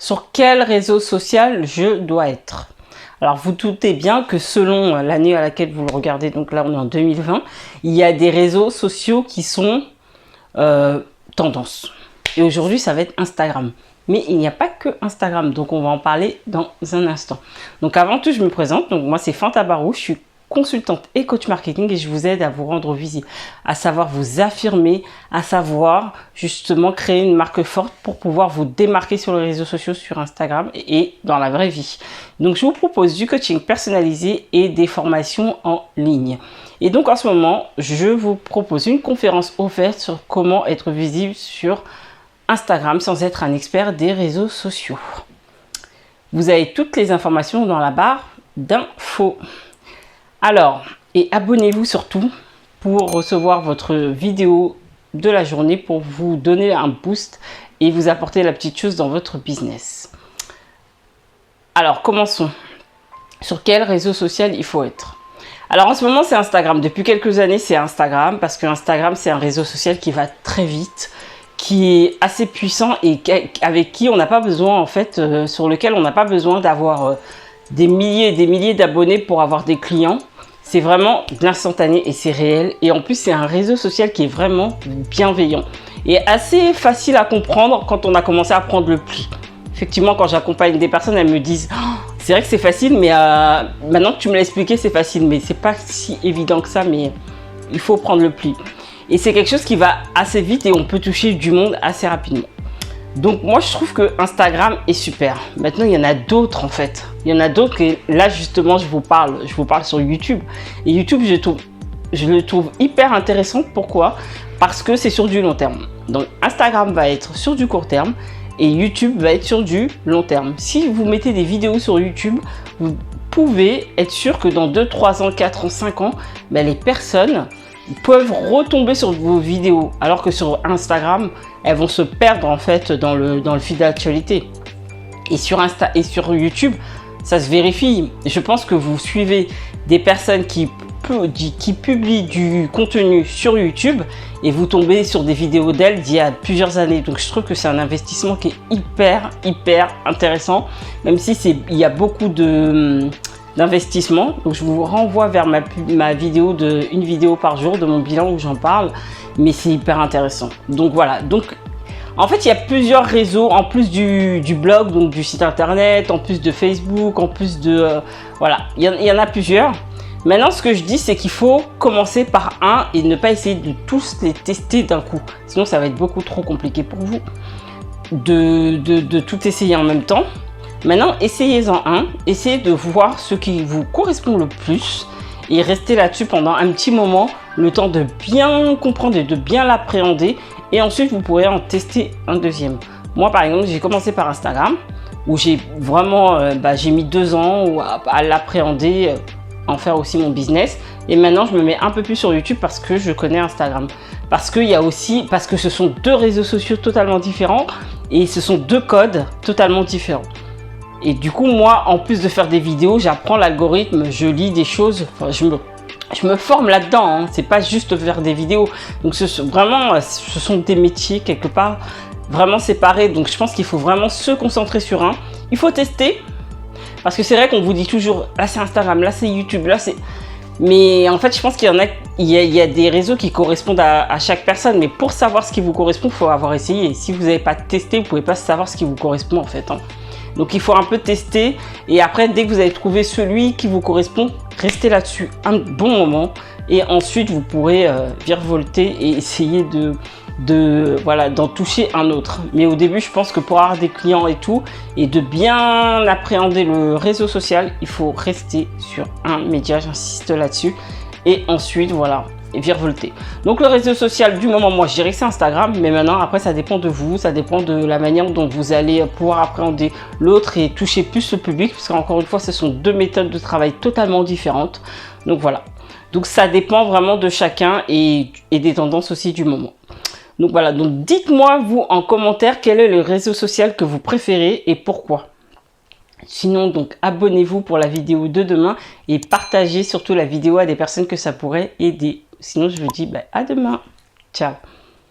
sur quel réseau social je dois être. Alors vous doutez bien que selon l'année à laquelle vous le regardez, donc là on est en 2020, il y a des réseaux sociaux qui sont tendance. Et aujourd'hui ça va être Instagram. Mais il n'y a pas que Instagram, donc on va en parler dans un instant. Donc avant tout je me présente, donc moi c'est Fanta Barou, je suis consultante et coach marketing et je vous aide à vous rendre visible, à savoir vous affirmer, à savoir justement créer une marque forte pour pouvoir vous démarquer sur les réseaux sociaux, sur Instagram et dans la vraie vie. Donc je vous propose du coaching personnalisé et des formations en ligne. Et donc en ce moment, je vous propose une conférence offerte sur comment être visible sur Instagram sans être un expert des réseaux sociaux. Vous avez toutes les informations dans la barre d'infos. Alors, et abonnez-vous surtout pour recevoir votre vidéo de la journée pour vous donner un boost et vous apporter la petite chose dans votre business. Alors, commençons. Sur quel réseau social il faut être? Alors, en ce moment, c'est Instagram. Depuis quelques années, c'est Instagram parce que Instagram, c'est un réseau social qui va très vite, qui est assez puissant et avec qui on n'a pas besoin, en fait, sur lequel on n'a pas besoin d'avoir des milliers et des milliers d'abonnés pour avoir des clients. C'est vraiment de l'instantané et c'est réel. Et en plus, c'est un réseau social qui est vraiment bienveillant et assez facile à comprendre quand on a commencé à prendre le pli. Effectivement, quand j'accompagne des personnes, elles me disent oh, c'est vrai que c'est facile, mais maintenant que tu me l'as expliqué, c'est facile. Mais c'est pas si évident que ça, mais il faut prendre le pli. Et c'est quelque chose qui va assez vite et on peut toucher du monde assez rapidement. Donc moi je trouve que Instagram est super. Maintenant il y en a d'autres en fait. Il y en a d'autres et là justement je vous parle sur YouTube. Et YouTube je le trouve hyper intéressant. Pourquoi? Parce que c'est sur du long terme. Donc Instagram va être sur du court terme et YouTube va être sur du long terme. Si vous mettez des vidéos sur YouTube, vous pouvez être sûr que dans 2, 3 ans, 4 ans, 5 ans, les personnes peuvent retomber sur vos vidéos. Alors que sur Instagram, elles vont se perdre en fait dans le fil d'actualité. Et sur Insta et sur YouTube, ça se vérifie. Je pense que vous suivez des personnes qui publient du contenu sur YouTube et vous tombez sur des vidéos d'elles d'il y a plusieurs années. Donc je trouve que c'est un investissement qui est hyper intéressant, même si il y a beaucoup d'investissement. Donc je vous renvoie vers ma vidéo une vidéo par jour de mon bilan où j'en parle, mais c'est hyper intéressant. Donc voilà, donc en fait il y a plusieurs réseaux en plus du blog, donc du site internet, en plus de Facebook, en plus de voilà, il y en a plusieurs. Maintenant ce que je dis c'est qu'il faut commencer par un et ne pas essayer de tous les tester d'un coup, sinon ça va être beaucoup trop compliqué pour vous de tout essayer en même temps. Maintenant, essayez-en un, essayez de voir ce qui vous correspond le plus et restez là-dessus pendant un petit moment, le temps de bien comprendre et de bien l'appréhender et ensuite vous pourrez en tester un deuxième. Moi par exemple, j'ai commencé par Instagram où j'ai vraiment, j'ai mis 2 ans à l'appréhender, en faire aussi mon business et maintenant je me mets un peu plus sur YouTube parce que je connais Instagram. Parce que ce sont 2 réseaux sociaux totalement différents et ce sont 2 codes totalement différents. Et du coup, moi, en plus de faire des vidéos, j'apprends l'algorithme, je lis des choses, enfin, je me forme là-dedans, hein. C'est pas juste faire des vidéos. Donc, ce sont des métiers quelque part vraiment séparés. Donc, je pense qu'il faut vraiment se concentrer sur un. Il faut tester, parce que c'est vrai qu'on vous dit toujours, là c'est Instagram, là c'est YouTube, là c'est... Mais en fait, je pense qu'il y a des réseaux qui correspondent à chaque personne. Mais pour savoir ce qui vous correspond, il faut avoir essayé. Et si vous n'avez pas testé, vous ne pouvez pas savoir ce qui vous correspond en fait, hein. Donc il faut un peu tester et après dès que vous avez trouvé celui qui vous correspond, restez là-dessus un bon moment et ensuite vous pourrez virevolter et essayer d'en toucher un autre. Mais au début je pense que pour avoir des clients et tout et de bien appréhender le réseau social, il faut rester sur un média, j'insiste là-dessus et ensuite voilà, virevolter. Donc le réseau social du moment, moi je dirais que c'est Instagram, mais maintenant après ça dépend de vous, ça dépend de la manière dont vous allez pouvoir appréhender l'autre et toucher plus le public, parce qu'encore une fois ce sont 2 méthodes de travail totalement différentes. Donc voilà, donc ça dépend vraiment de chacun et des tendances aussi du moment. Donc voilà, donc dites-moi vous en commentaire quel est le réseau social que vous préférez et pourquoi. Sinon, donc abonnez-vous pour la vidéo de demain et partagez surtout la vidéo à des personnes que ça pourrait aider. Sinon, je vous dis à demain. Ciao.